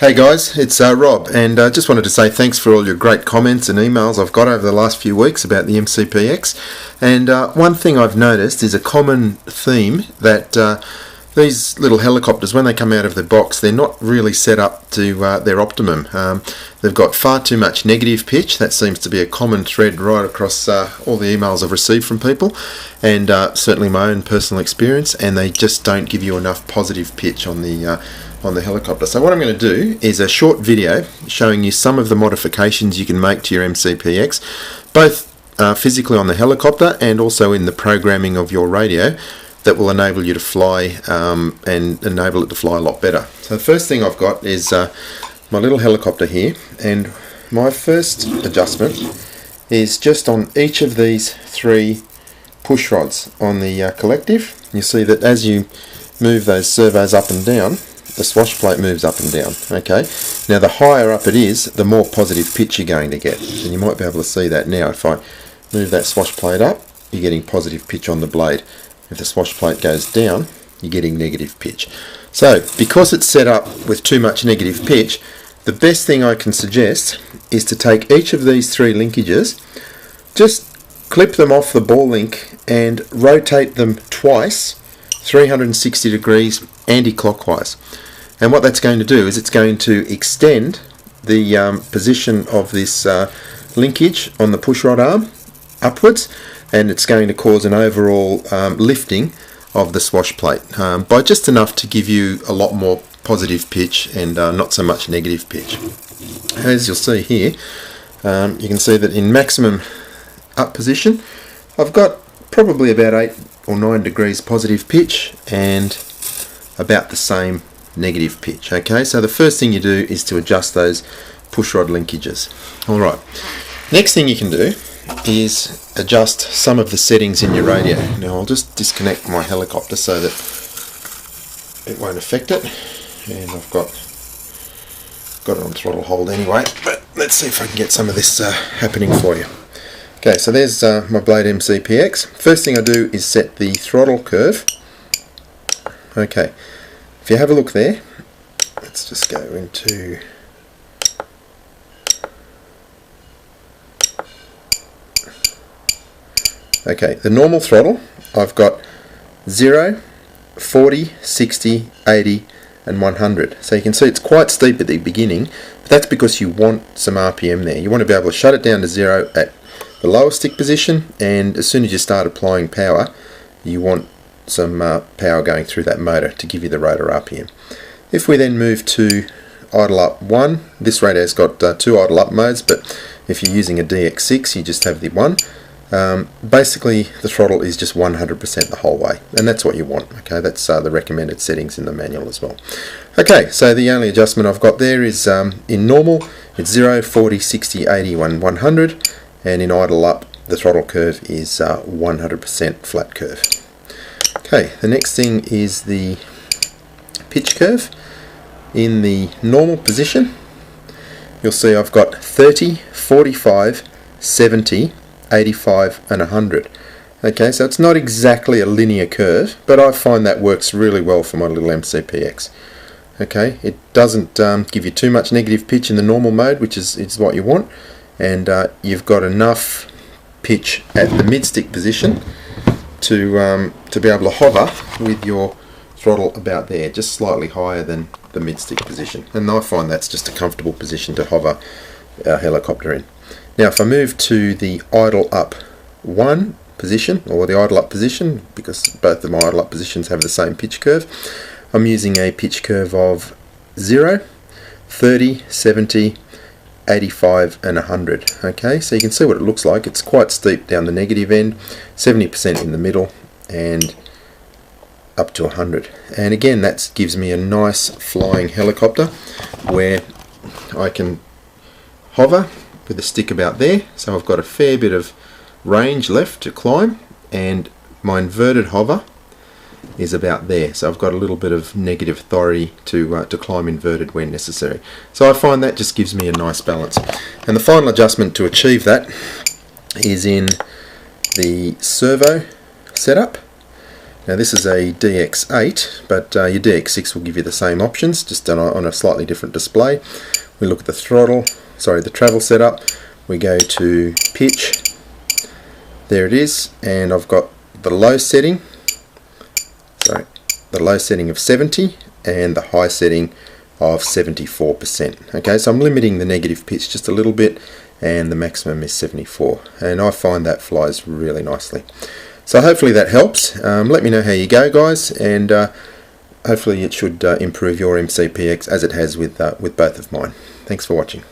Hey guys, it's Rob, and I just wanted to say thanks for all your great comments and emails I've got over the last few weeks about the MCPX. And one thing I've noticed is a common theme that these little helicopters, when they come out of the box, they're not really set up to their optimum. They've got far too much negative pitch. That seems to be a common thread right across all the emails I've received from people, and certainly my own personal experience, and they just don't give you enough positive pitch on the helicopter. So what I'm going to do is a short video showing you some of the modifications you can make to your MCPX, both physically on the helicopter and also in the programming of your radio, that will enable you to fly and enable it to fly a lot better. So the first thing I've got is my little helicopter here, and my first adjustment is just on each of these three push rods on the collective. You see that as you move those servos up and down, the swash plate moves up and down. Okay, now the higher up it is, the more positive pitch you're going to get, and you might be able to see that now. If I move that swash plate up, you're getting positive pitch on the blade. If the swash plate goes down, you're getting negative pitch. So because it's set up with too much negative pitch, the best thing I can suggest is to take each of these three linkages, just clip them off the ball link and rotate them twice, 360 degrees anti-clockwise. And what that's going to do is it's going to extend the position of this linkage on the pushrod arm upwards, and it's going to cause an overall lifting of the swash plate by just enough to give you a lot more positive pitch and not so much negative pitch. As you'll see here, you can see that in maximum up position I've got probably about 8 or 9 degrees positive pitch and about the same negative pitch. Okay, so the first thing you do is to adjust those pushrod linkages. Alright, next thing you can do is adjust some of the settings in your radio. Now I'll just disconnect my helicopter so that it won't affect it, and I've got it on throttle hold anyway, but let's see if I can get some of this happening for you. Okay, so there's my Blade MCPX. First thing I do is set the throttle curve. Okay, if you have a look there, let's just go into the normal throttle. I've got 0, 40, 60, 80 and 100. So you can see it's quite steep at the beginning, but that's because you want some RPM there. You want to be able to shut it down to 0 at the lower stick position, and as soon as you start applying power, you want some power going through that motor to give you the rotor RPM. If we then move to idle up 1, this radio's got 2 idle up modes, but if you're using a DX6 you just have the 1. Basically the throttle is just 100% the whole way, and that's what you want. Okay, that's the recommended settings in the manual as well. Okay, so the only adjustment I've got there is in normal it's 0, 40, 60, 80 and 100, and in idle up the throttle curve is 100% flat curve. Okay, the next thing is the pitch curve. In the normal position you'll see I've got 30, 45, 70, 85 and 100. Okay, so it's not exactly a linear curve, but I find that works really well for my little MCPX. Okay, it doesn't give you too much negative pitch in the normal mode, which is what you want, and you've got enough pitch at the mid-stick position to be able to hover with your throttle about there, just slightly higher than the mid-stick position, and I find that's just a comfortable position to hover our helicopter in. Now if I move to the idle up 1 position, or the idle up position, because both of my idle up positions have the same pitch curve, I'm using a pitch curve of 0, 30, 70, 85 and 100. Okay, so you can see what it looks like. It's quite steep down the negative end, 70% in the middle, and up to 100. And again, that gives me a nice flying helicopter where I can hover with the stick about there, so I've got a fair bit of range left to climb, and my inverted hover is about there, so I've got a little bit of negative authority to climb inverted when necessary. So I find that just gives me a nice balance. And the final adjustment to achieve that is in the servo setup. Now this is a DX8, but your DX6 will give you the same options, just done on a slightly different display. We look at the the travel setup. We go to pitch. There it is, and I've got the low setting. The low setting of 70 and the high setting of 74%. Okay, so I'm limiting the negative pitch just a little bit, and the maximum is 74, and I find that flies really nicely. So hopefully that helps. Let me know how you go, guys, and hopefully it should improve your MCPX as it has with both of mine. Thanks for watching.